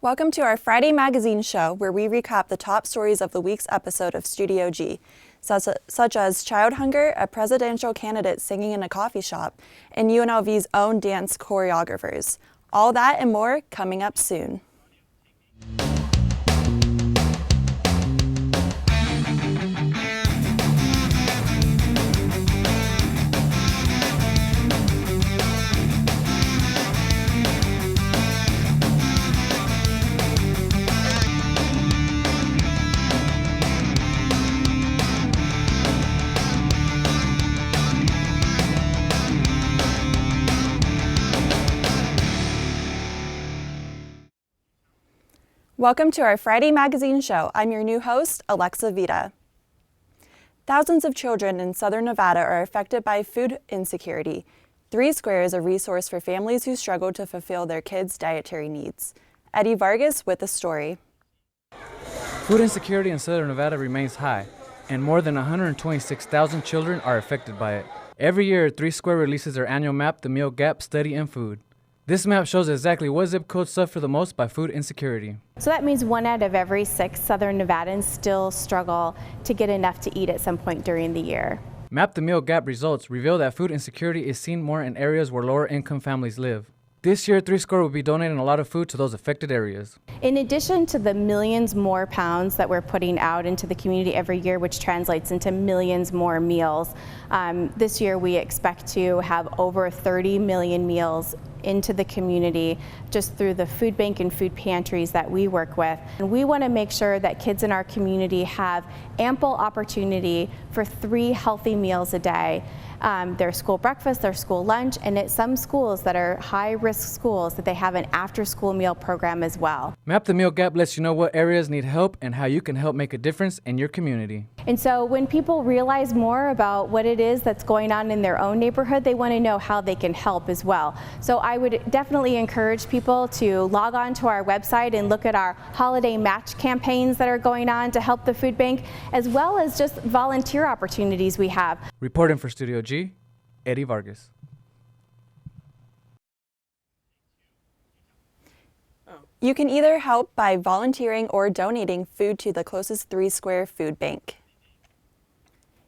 Welcome to our Friday magazine show, where we recap the top stories of the week's episode of Studio G, such as child hunger, a presidential candidate singing in a coffee shop, and UNLV's own dance choreographers. All that and more coming up soon. Welcome to our Friday magazine show. I'm your new host, Alexa Vita. Thousands of children in southern Nevada are affected by food insecurity. 3 Square is a resource for families who struggle to fulfill their kids' dietary needs. Eddie Vargas with the story. Food insecurity in southern Nevada remains high, and more than 126,000 children are affected by it. Every year, 3 Square releases their annual map, The Meal Gap Study in Food. This map shows exactly what zip codes suffer the most by food insecurity. So that means 1 out of every 6 Southern Nevadans still struggle to get enough to eat at some point during the year. Map the Meal Gap results reveal that food insecurity is seen more in areas where lower income families live. This year, 3 Square will be donating a lot of food to those affected areas. In addition to the millions more pounds that we're putting out into the community every year, which translates into millions more meals, this year we expect to have over 30 million meals into the community just through the food bank and food pantries that we work with. And we want to make sure that kids in our community have ample opportunity for 3 healthy meals a day. Their school breakfast, their school lunch, and at some schools that are high-risk schools that they have an after-school meal program as well. Map the Meal Gap lets you know what areas need help and how you can help make a difference in your community. And so when people realize more about what it is that's going on in their own neighborhood, they want to know how they can help as well. So I would definitely encourage people to log on to our website and look at our holiday match campaigns that are going on to help the food bank, as well as just volunteer opportunities we have. Reporting for Studio G, Eddie Vargas. You can either help by volunteering or donating food to the closest 3 Square food bank.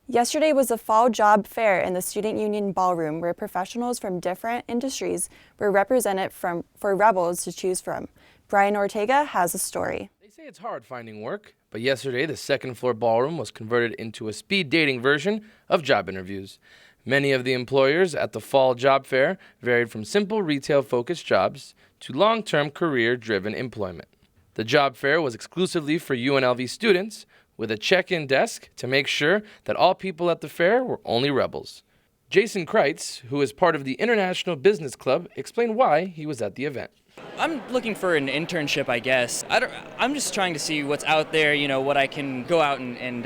Yesterday was a fall job fair in the Student Union Ballroom, where professionals from different industries were represented for Rebels to choose from. Brian Ortega has a story. They say it's hard finding work, but yesterday the second floor ballroom was converted into a speed dating version of job interviews. Many of the employers at the fall job fair varied from simple retail-focused jobs to long-term career-driven employment. The job fair was exclusively for UNLV students, with a check-in desk to make sure that all people at the fair were only Rebels. Jason Kreitz, who is part of the International Business Club, explained why he was at the event. I'm looking for an internship, I guess. I'm just trying to see what's out there, what I can go out and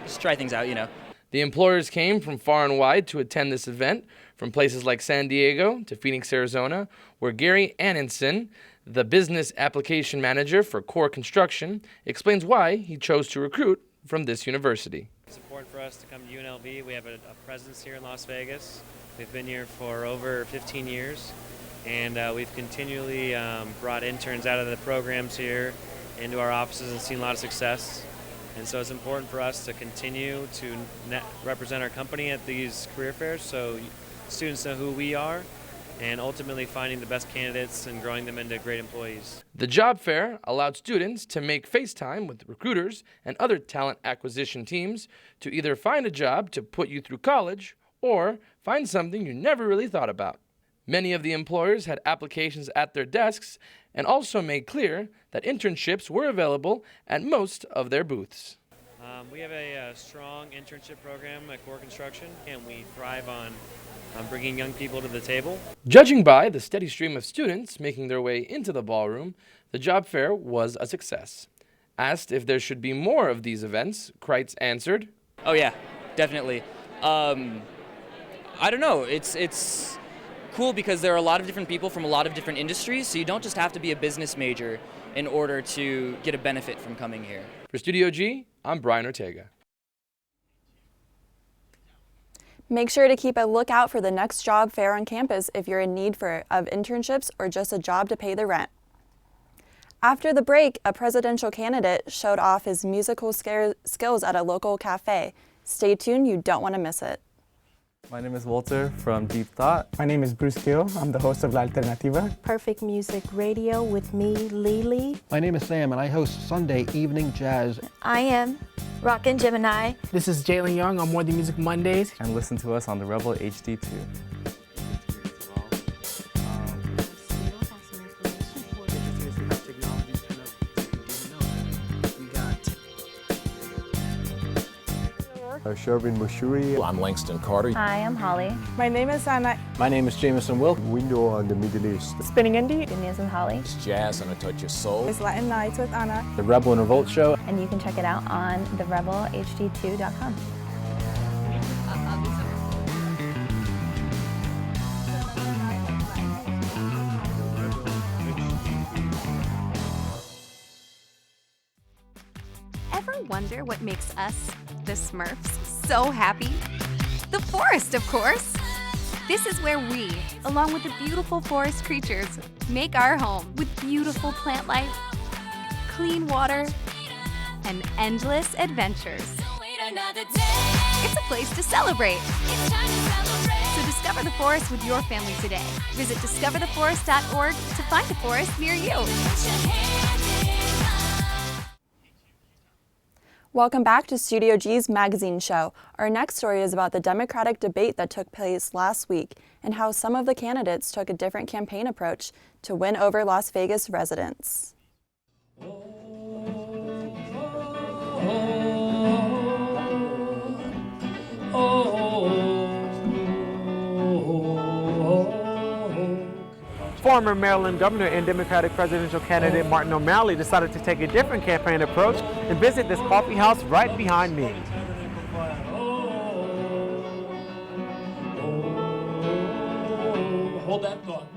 just try things out, The employers came from far and wide to attend this event, from places like San Diego to Phoenix, Arizona, where Gary Annenson, the business application manager for Core Construction, explains why he chose to recruit from this university. It's important for us to come to UNLV. We have a presence here in Las Vegas. We've been here for over 15 years, and we've continually brought interns out of the programs here into our offices and seen a lot of success. And so it's important for us to continue to represent our company at these career fairs so students know who we are, and ultimately finding the best candidates and growing them into great employees. The job fair allowed students to make FaceTime with recruiters and other talent acquisition teams to either find a job to put you through college or find something you never really thought about. Many of the employers had applications at their desks and also made clear that internships were available at most of their booths. We have a strong internship program at Core Construction, and we thrive on bringing young people to the table. Judging by the steady stream of students making their way into the ballroom, the job fair was a success. Asked if there should be more of these events, Kreitz answered, Oh yeah, definitely. I don't know, it's cool because there are a lot of different people from a lot of different industries, so you don't just have to be a business major in order to get a benefit from coming here. For Studio G, I'm Brian Ortega. Make sure to keep a lookout for the next job fair on campus if you're in need of internships or just a job to pay the rent. After the break, a presidential candidate showed off his musical skills at a local cafe. Stay tuned, you don't want to miss it. My name is Walter from Deep Thought. My name is Bruce Gill. I'm the host of La Alternativa. Perfect Music Radio with me, Lily. My name is Sam, and I host Sunday Evening Jazz. I am Rockin' Gemini. This is Jalen Young on More Than Music Mondays. And listen to us on the Rebel HD2. Shervin Mushuri. I'm Langston Carter. Hi, I'm Holly. My name is Anna. My name is Jameson Wilk. Window on the Middle East. Spinning Indie. Good News with Holly. It's Jazz and a Touch of Soul. It's Latin Nights with Anna. The Rebel and Revolt Show. And you can check it out on therebelhd2.com. Ever wonder what makes us, the Smurfs, so happy? The forest, of course! This is where we, along with the beautiful forest creatures, make our home with beautiful plant life, clean water, and endless adventures. It's a place to celebrate. So discover the forest with your family today. Visit discovertheforest.org to find a forest near you. Welcome back to Studio G's Magazine Show. Our next story is about the Democratic debate that took place last week and how some of the candidates took a different campaign approach to win over Las Vegas residents. Former Maryland governor and Democratic presidential candidate Martin O'Malley decided to take a different campaign approach and visit this coffee house right behind me. Hold that thought.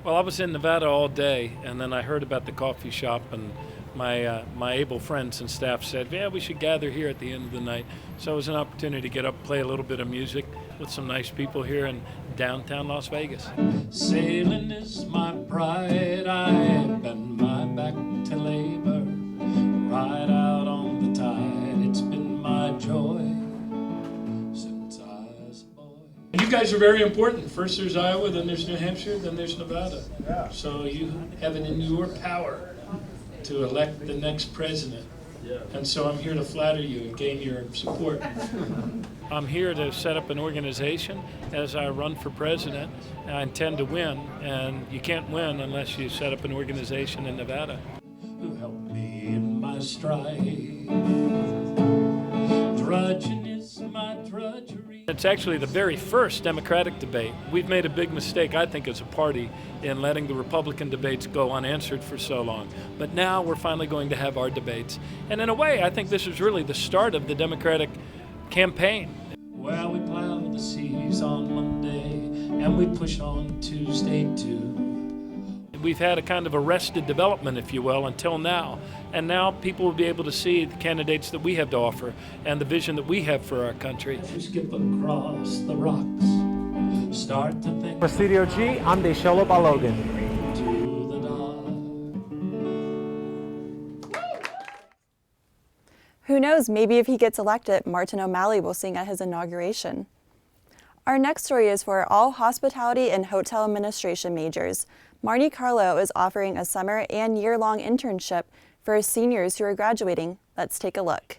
Well, I was in Nevada all day, and then I heard about the coffee shop, and my able friends and staff said, yeah, we should gather here at the end of the night. So it was an opportunity to get up, play a little bit of music with some nice people here in downtown Las Vegas. Sailing is my pride, I bend my back to labor, ride out on the tide, it's been my joy since I was a boy. You guys are very important. First there's Iowa, then there's New Hampshire, then there's Nevada. So you have it in your power to elect the next president. And so I'm here to flatter you and gain your support. I'm here to set up an organization as I run for president. I intend to win, and you can't win unless you set up an organization in Nevada. Who helped me in my stride. Drudging is my drudgery. It's actually the very first Democratic debate. We've made a big mistake, I think, as a party in letting the Republican debates go unanswered for so long. But now we're finally going to have our debates. And in a way, I think this is really the start of the Democratic campaign. Well, we plow the seas on Monday, and we push on Tuesday too. We've had a kind of arrested development, if you will, until now. And now people will be able to see the candidates that we have to offer and the vision that we have for our country. You skip across the rocks, start to think. For Studio G, I'm Desholo Balogan. Who knows, maybe if he gets elected, Martin O'Malley will sing at his inauguration. Our next story is for all hospitality and hotel administration majors. Marnie Carlo is offering a summer and year-long internship for seniors who are graduating. Let's take a look.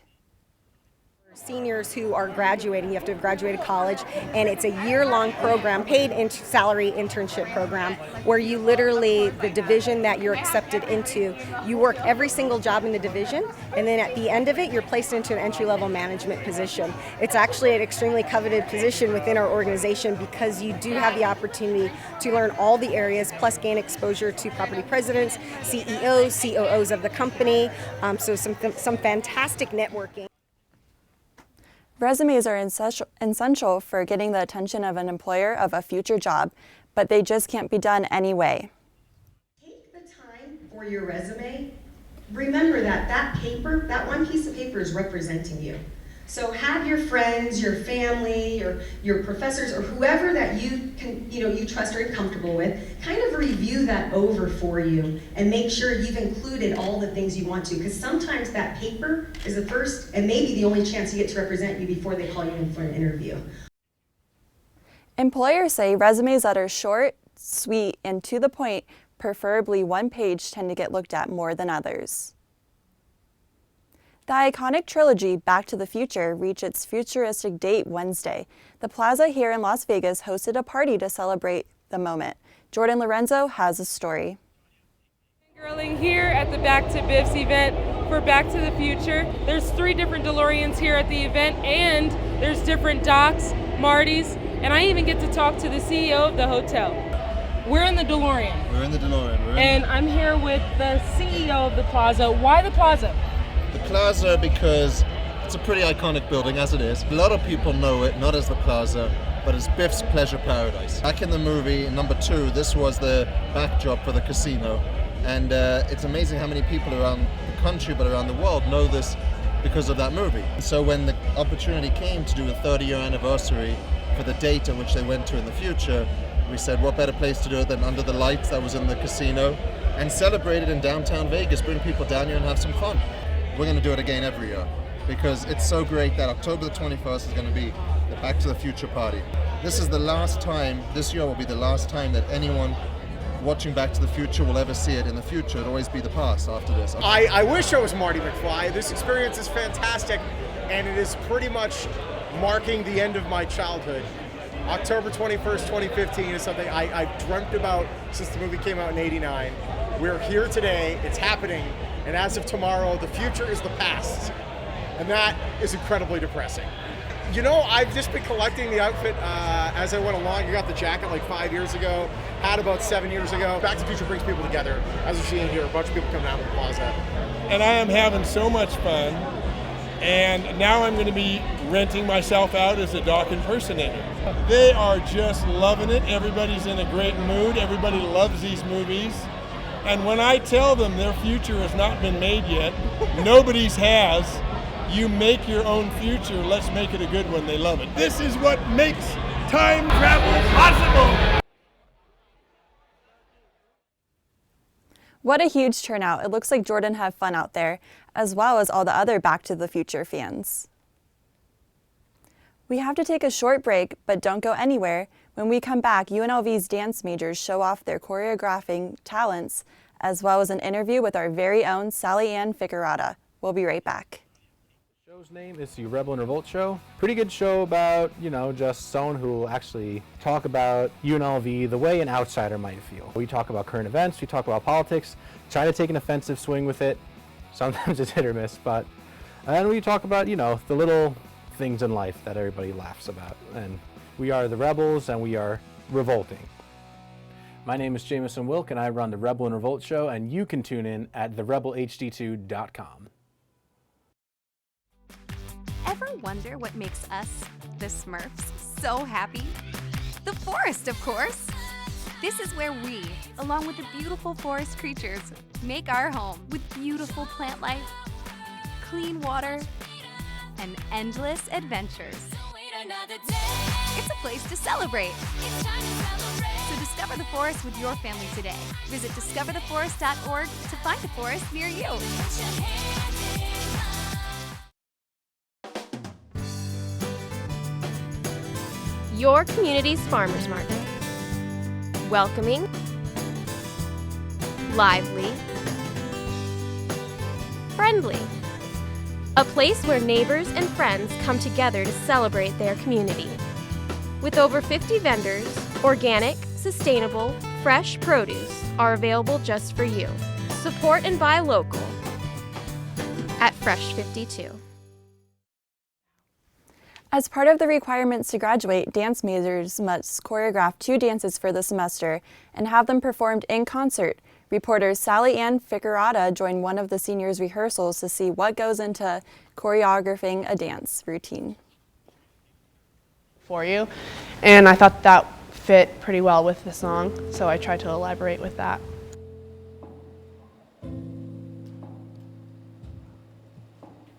Seniors who are graduating, you have to have graduated college, and it's a year-long program, paid salary internship program, where you literally, the division that you're accepted into, you work every single job in the division, and then at the end of it, you're placed into an entry-level management position. It's actually an extremely coveted position within our organization because you do have the opportunity to learn all the areas, plus gain exposure to property presidents, CEOs, COOs of the company, so some fantastic networking. Resumes are essential for getting the attention of an employer of a future job, but they just can't be done anyway. Take the time for your resume. Remember that paper, that one piece of paper is representing you. So have your friends, your family, or your professors, or whoever that you can, you trust or are comfortable with, kind of review that over for you and make sure you've included all the things you want to, because sometimes that paper is the first and maybe the only chance you get to represent you before they call you in for an interview. Employers say resumes that are short, sweet, and to the point, preferably one page, tend to get looked at more than others. The iconic trilogy Back to the Future reached its futuristic date Wednesday. The Plaza here in Las Vegas hosted a party to celebrate the moment. Jordan Lorenzo has a story. Girling here at the Back to Biff's event for Back to the Future. There's 3 different DeLoreans here at the event, and there's different Docs, Martys, and I even get to talk to the CEO of the hotel. We're in the DeLorean. We're in the DeLorean. And I'm here with the CEO of the Plaza. Why the Plaza? The Plaza because it's a pretty iconic building as it is. A lot of people know it, not as the Plaza, but as Biff's Pleasure Paradise. Back in the movie, number 2, this was the backdrop for the casino. And it's amazing how many people around the country, but around the world, know this because of that movie. So when the opportunity came to do a 30-year anniversary for the date at which they went to in the future, we said, what better place to do it than under the lights that was in the casino, and celebrate it in downtown Vegas, bring people down here and have some fun. We're going to do it again every year because it's so great that October the 21st is going to be the Back to the Future party. This is the last time, this year will be the last time that anyone watching Back to the Future will ever see it in the future. It'll always be the past after this. I wish I was Marty McFly. This experience is fantastic, and it is pretty much marking the end of my childhood. October 21st, 2015 is something I've dreamt about since the movie came out in '89. We're here today, it's happening, and as of tomorrow, the future is the past. And that is incredibly depressing. You know, I've just been collecting the outfit as I went along. I got the jacket like 5 years ago, had about 7 years ago. Back to the Future brings people together. As you're seeing here, a bunch of people coming out of the plaza. And I am having so much fun. And now I'm going to be renting myself out as a Doc impersonator. They are just loving it. Everybody's in a great mood. Everybody loves these movies. And when I tell them their future has not been made yet, nobody's has. You make your own future. Let's make it a good one. They love it. This is what makes time travel possible. What a huge turnout. It looks like Jordan had fun out there, as well as all the other Back to the Future fans. We have to take a short break, but don't go anywhere. When we come back, UNLV's dance majors show off their choreographing talents, as well as an interview with our very own Sally Ann Ficarata. We'll be right back. The show's name is the Rebel and Revolt Show. Pretty good show about, just someone who will actually talk about UNLV the way an outsider might feel. We talk about current events, we talk about politics, try to take an offensive swing with it. Sometimes it's hit or miss, but and we talk about, the little things in life that everybody laughs about. And we are the Rebels and we are revolting. My name is Jameson Wilk and I run the Rebel and Revolt Show, and you can tune in at therebelhd2.com. Ever wonder what makes us, the Smurfs, so happy? The forest, of course! This is where we, along with the beautiful forest creatures, make our home with beautiful plant life, clean water, and endless adventures. It's a place to celebrate. So discover the forest with your family today. Visit discovertheforest.org to find a forest near you. Your community's farmers market. Welcoming, lively, friendly. A place where neighbors and friends come together to celebrate their community. With over 50 vendors, organic, sustainable, fresh produce are available just for you. Support and buy local at Fresh 52. As part of the requirements to graduate, dance majors must choreograph 2 dances for the semester and have them performed in concert. Reporter Sally Ann Ficarata joined one of the seniors' rehearsals to see what goes into choreographing a dance routine. For you, and I thought that fit pretty well with the song, so I tried to elaborate with that.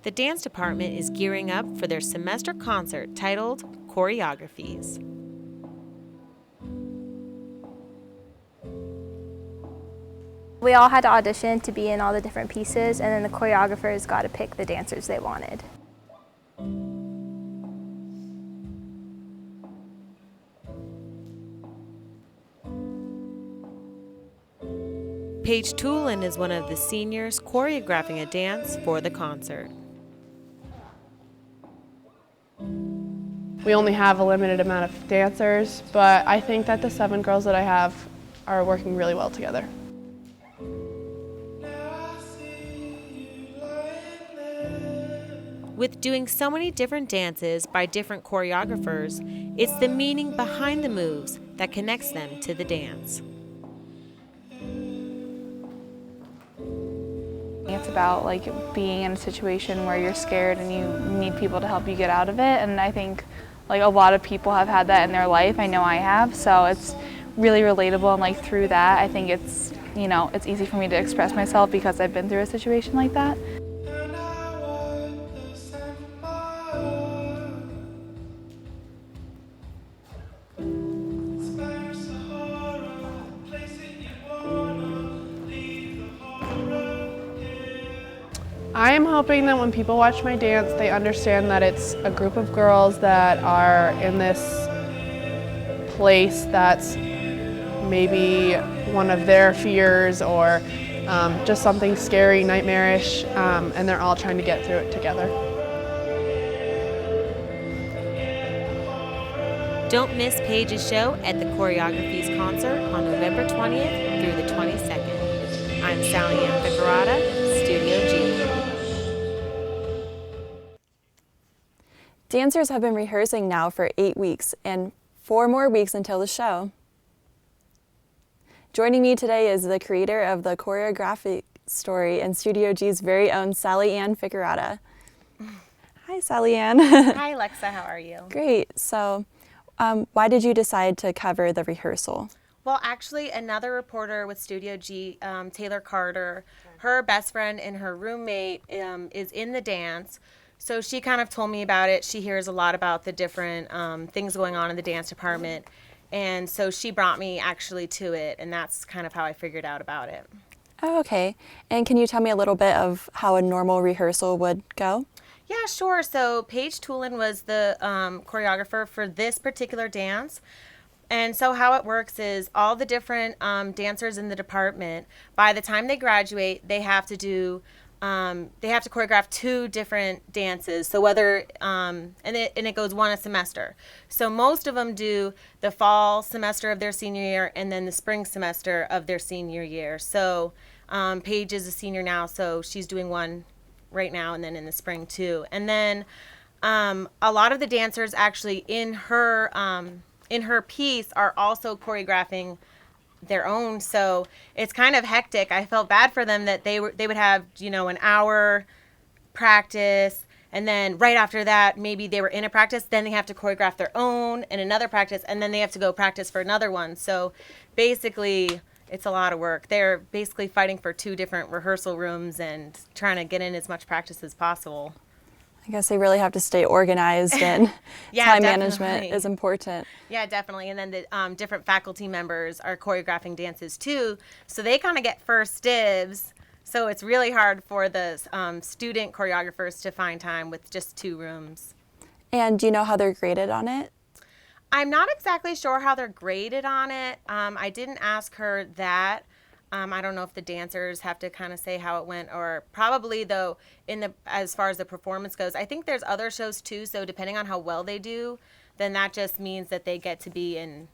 The dance department is gearing up for their semester concert titled Choreographies. We all had to audition to be in all the different pieces, and then the choreographers got to pick the dancers they wanted. Paige Toolin is one of the seniors choreographing a dance for the concert. We only have a limited amount of dancers, but I think that the 7 girls that I have are working really well together. With doing so many different dances by different choreographers, it's the meaning behind the moves that connects them to the dance. It's about like being in a situation where you're scared and you need people to help you get out of it, and I think like a lot of people have had that in their life. I know I have, so it's really relatable, and like through that I think it's, you know, it's easy for me to express myself because I've been through a situation like that. I am hoping that when people watch my dance, they understand that it's a group of girls that are in this place that's maybe one of their fears or just something scary, nightmarish, and they're all trying to get through it together. Don't miss Paige's show at the Choreographies concert on November 20th through the 22nd. I'm Sally Ann Vicarata, Studio G. Dancers have been rehearsing now for 8 weeks and 4 more weeks until the show. Joining me today is the creator of the choreographic story and Studio G's very own Sally Ann Ficarata. Hi, Sally Ann. Hi, Alexa. How are you? Great. So, why did you decide to cover the rehearsal? Well, actually, another reporter with Studio G, Taylor Carter, her best friend and her roommate is in the dance. So she kind of told me about it. She hears a lot about the different things going on in the dance department. And so she brought me actually to it, and that's kind of how I figured out about it. Oh, okay. And can you tell me a little bit of how a normal rehearsal would go? Yeah, sure. So Paige Toolin was the choreographer for this particular dance. And so how it works is all the different dancers in the department, by the time they graduate, they have to do they have to choreograph 2 different dances. So whether and it goes one a semester. So most of them do the fall semester of their senior year and then the spring semester of their senior year. So Paige is a senior now, so she's doing one right now and then in the spring too. And then a lot of the dancers actually in her piece are also choreographing their own, so it's kind of hectic. I felt bad for them that they would have, you know, an hour practice, and then right after that maybe they were in a practice, then they have to choreograph their own and another practice, and then they have to go practice for another one. So basically it's a lot of work. They're basically fighting for 2 different rehearsal rooms and trying to get in as much practice as possible. I guess they really have to stay organized, and Yeah, time definitely. management is important. Yeah, definitely. And then the different faculty members are choreographing dances too, so they kind of get first dibs. So it's really hard for the student choreographers to find time with just 2 rooms. And do you know how they're graded on it? I'm not exactly sure how they're graded on it. I didn't ask her that. I don't know if the dancers have to kind of say how it went, or probably though as far as the performance goes. I think there's other shows too, so depending on how well they do, then that just means that they get to be in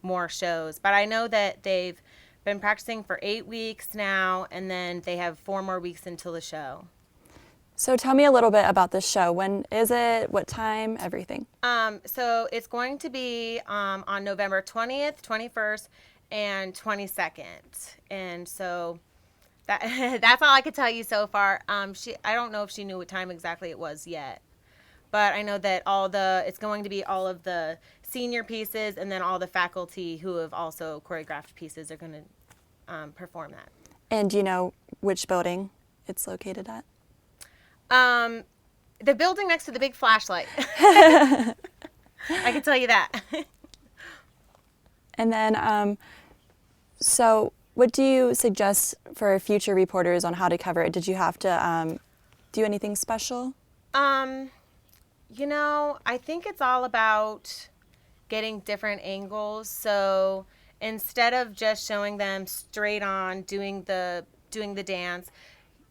more shows. But I know that they've been practicing for 8 weeks now, and then they have 4 more weeks until the show. So tell me a little bit about this show. When is it? What time? Everything. So it's going to be on November 20th, 21st, and 22nd. And so that's all I could tell you so far. I don't know if she knew what time exactly it was yet, but I know that it's going to be all of the senior pieces, and then all the faculty who have also choreographed pieces are going to perform that. And do you know which building it's located at? The building next to the big flashlight. I can tell you that. And then, so what do you suggest for future reporters on how to cover it? Did you have to do anything special? You know, I think it's all about getting different angles. So instead of just showing them straight on doing the dance,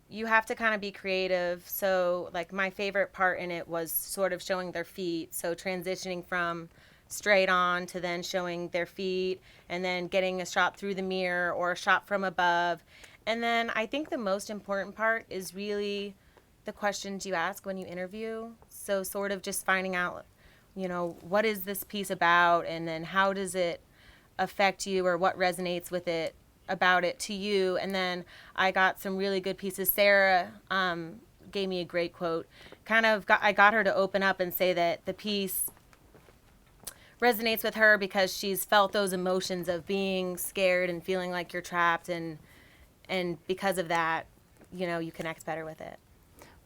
you have to kind of be creative. So like my favorite part in it was sort of showing their feet. So transitioning from straight on to then showing their feet and then getting a shot through the mirror or a shot from above. And then I think the most important part is really the questions you ask when you interview. So sort of just finding out, you know, what is this piece about, and then how does it affect you, or what resonates with it about it to you. And then I got some really good pieces. Sarah gave me a great quote. I got her to open up and say that the piece resonates with her because she's felt those emotions of being scared and feeling like you're trapped, and because of that, you know, you connect better with it.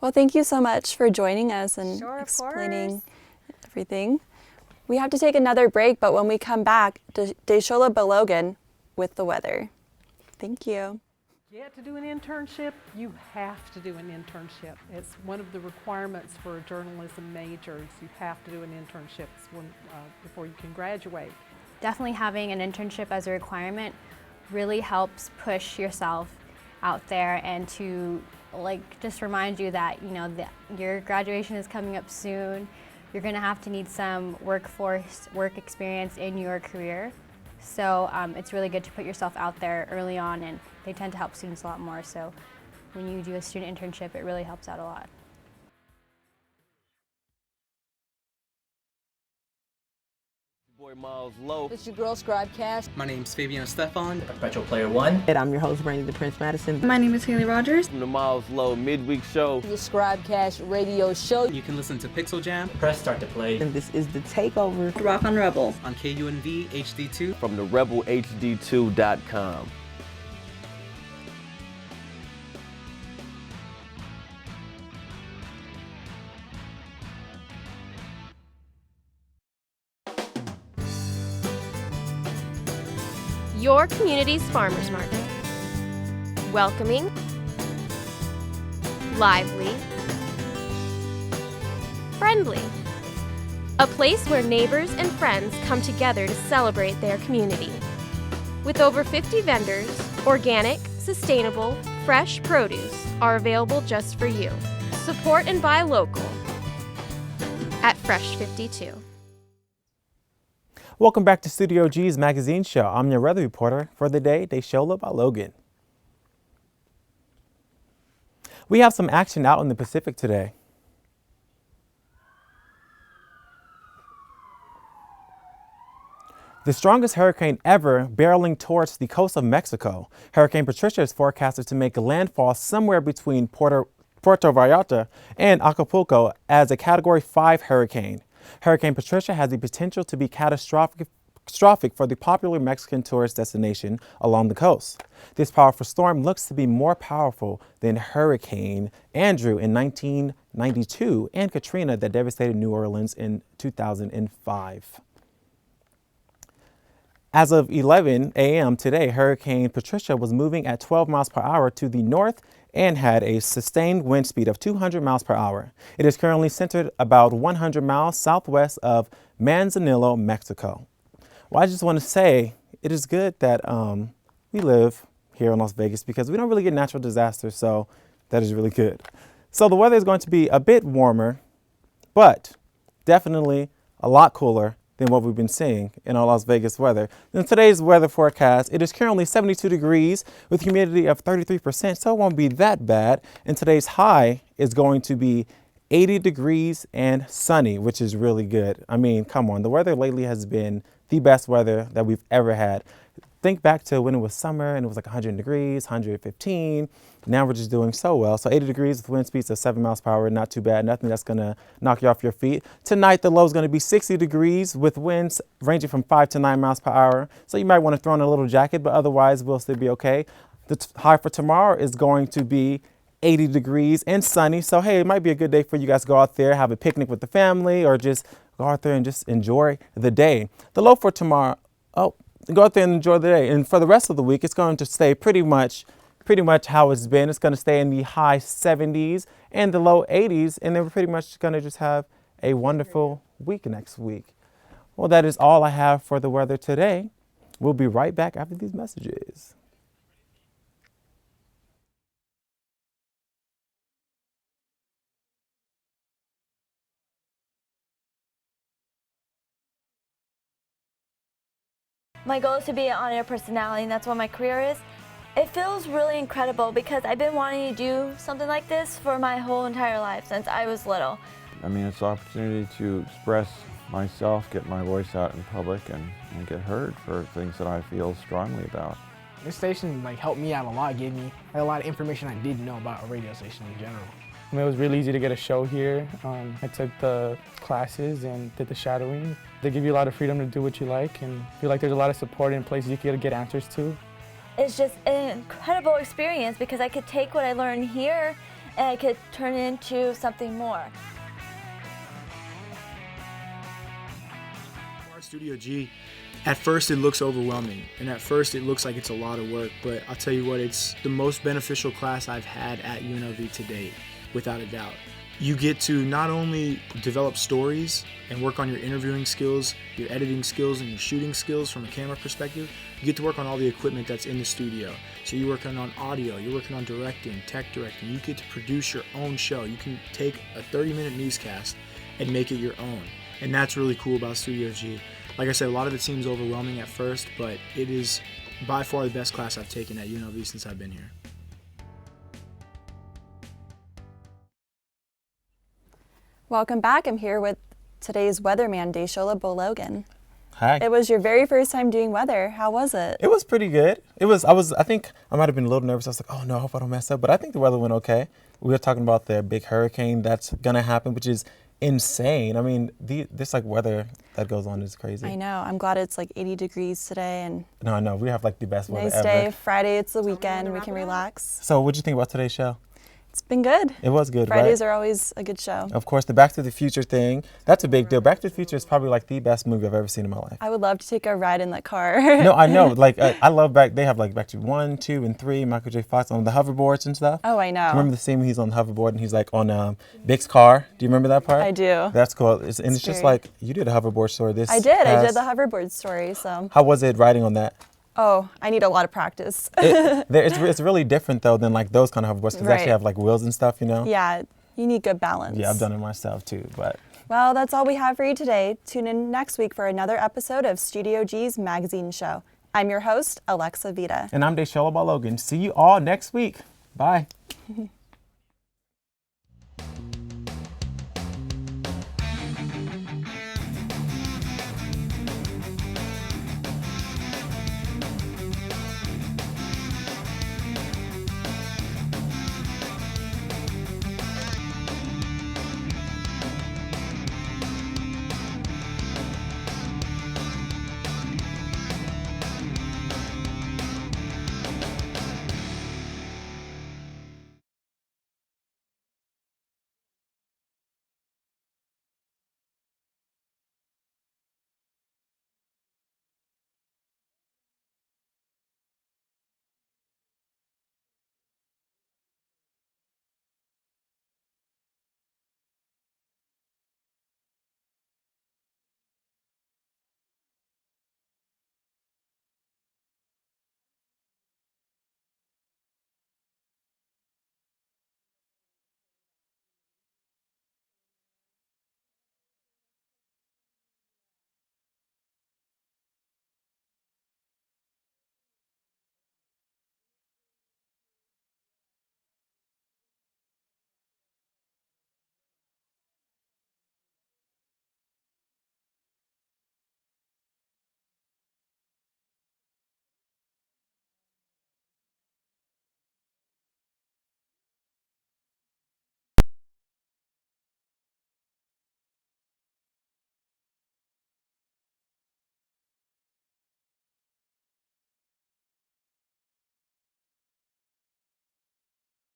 Well, thank you so much for joining us and Sure, explaining everything. We have to take another break, but when we come back, Deshola Belogan with the weather. Thank you. Yet to do an internship, you have to do an internship. It's one of the requirements for a journalism major. You have to do an internship before you can graduate. Definitely having an internship as a requirement really helps push yourself out there and to just remind you that, you know, that your graduation is coming up soon. You're going to have to need some work experience in your career. So it's really good to put yourself out there early on, and they tend to help students a lot more. So when you do a student internship, it really helps out a lot. Boy Miles Low. It's your girl Scribe Cash. My name's Fabian Stefan, Perpetual Player 1. And I'm your host, Brandy the Prince Madison. My name is Haley Rogers. From the Miles Low Midweek Show. The Scribe Cash radio show. You can listen to Pixel Jam. Press start to play. And this is The Takeover. Rock on Rebel. On KUNV HD2. From the RebelHD2.com. Your community's farmers market. Welcoming, lively, friendly. A place where neighbors and friends come together to celebrate their community. With over 50 vendors, organic, sustainable, fresh produce are available just for you. Support and buy local at Fresh 52. Welcome back to Studio G's magazine show. I'm your weather reporter for the day, Deshola Belogan. We have some action out in the Pacific today. The strongest hurricane ever barreling towards the coast of Mexico. Hurricane Patricia is forecasted to make landfall somewhere between Puerto Vallarta and Acapulco as a Category 5 hurricane. Hurricane Patricia has the potential to be catastrophic for the popular Mexican tourist destination along the coast. This powerful storm looks to be more powerful than Hurricane Andrew in 1992 and Katrina that devastated New Orleans in 2005. As of 11 a.m. today, Hurricane Patricia was moving at 12 miles per hour to the north and had a sustained wind speed of 200 miles per hour. It is currently centered about 100 miles southwest of Manzanillo, Mexico. Well, I just want to say it is good that we live here in Las Vegas because we don't really get natural disasters, so that is really good. So the weather is going to be a bit warmer, but definitely a lot cooler than what we've been seeing in our Las Vegas weather. In today's weather forecast, it is currently 72 degrees with humidity of 33%, so it won't be that bad. And today's high is going to be 80 degrees and sunny, which is really good. I mean, come on, the weather lately has been the best weather that we've ever had. Think back to when it was summer and it was like 100 degrees, 115. Now we're just doing so well. So 80 degrees with wind speeds of 7 miles per hour, not too bad. Nothing that's gonna knock you off your feet. Tonight, the low is gonna be 60 degrees with winds ranging from 5 to 9 miles per hour. So you might wanna throw in a little jacket, but otherwise we'll still be okay. The high for tomorrow is going to be 80 degrees and sunny. So, hey, it might be a good day for you guys to go out there, have a picnic with the family, or just go out there and just enjoy the day. The low for tomorrow, go out there and enjoy the day. And for the rest of the week, it's going to stay pretty much how it's been. It's going to stay in the high 70s and the low 80s. And then we're pretty much going to just have a wonderful week next week. Well, that is all I have for the weather today. We'll be right back after these messages. My goal is to be an on-air personality, and that's what my career is. It feels really incredible because I've been wanting to do something like this for my whole entire life since I was little. I mean, it's an opportunity to express myself, get my voice out in public, and get heard for things that I feel strongly about. This station helped me out a lot, gave me a lot of information I didn't know about a radio station in general. I mean, it was really easy to get a show here. I took the classes and did the shadowing. They give you a lot of freedom to do what you like, and I feel like there's a lot of support in places you can get answers to. It's just an incredible experience because I could take what I learned here and I could turn it into something more. Studio G, at first it looks overwhelming, and at first it looks like it's a lot of work, but I'll tell you what, it's the most beneficial class I've had at UNLV to date, without a doubt. You get to not only develop stories and work on your interviewing skills, your editing skills, and your shooting skills from a camera perspective, you get to work on all the equipment that's in the studio. So you're working on audio, you're working on directing, tech directing, you get to produce your own show. You can take a 30-minute newscast and make it your own, and that's really cool about Studio G. Like I said, a lot of it seems overwhelming at first, but it is by far the best class I've taken at UNLV since I've been here. Welcome back. I'm here with today's weatherman, Deshola Bologan. Hi. It was your very first time doing weather. How was it? It was pretty good. I think I might have been a little nervous. I was like, oh no, I hope I don't mess up. But I think the weather went okay. We were talking about the big hurricane that's going to happen, which is insane. I mean, this weather that goes on is crazy. I know. I'm glad it's 80 degrees today and No, I know. We have the best weather ever. Nice day. Friday, it's the weekend. We can relax. So what'd you think about today's show? It's been good. It was good, Fridays right? are always a good show. Of course, the Back to the Future thing, that's a big deal. Back to the Future is probably the best movie I've ever seen in my life. I would love to take a ride in that car. No, I know. I love they have Back to 1, 2, and 3, Michael J. Fox on the hoverboards and stuff. Oh, I know. Remember the scene when he's on the hoverboard and he's on Big's car? Do you remember that part? I do. That's cool. It's just you did a hoverboard story. I did the hoverboard story. So. How was it riding on that? Oh, I need a lot of practice. It's really different though than those kind of hoverboards because they actually have wheels and stuff, Yeah, you need good balance. Yeah, I've done it myself too, but. Well, that's all we have for you today. Tune in next week for another episode of Studio G's magazine show. I'm your host, Alexa Vita. And I'm Deshola Balogan. See you all next week. Bye.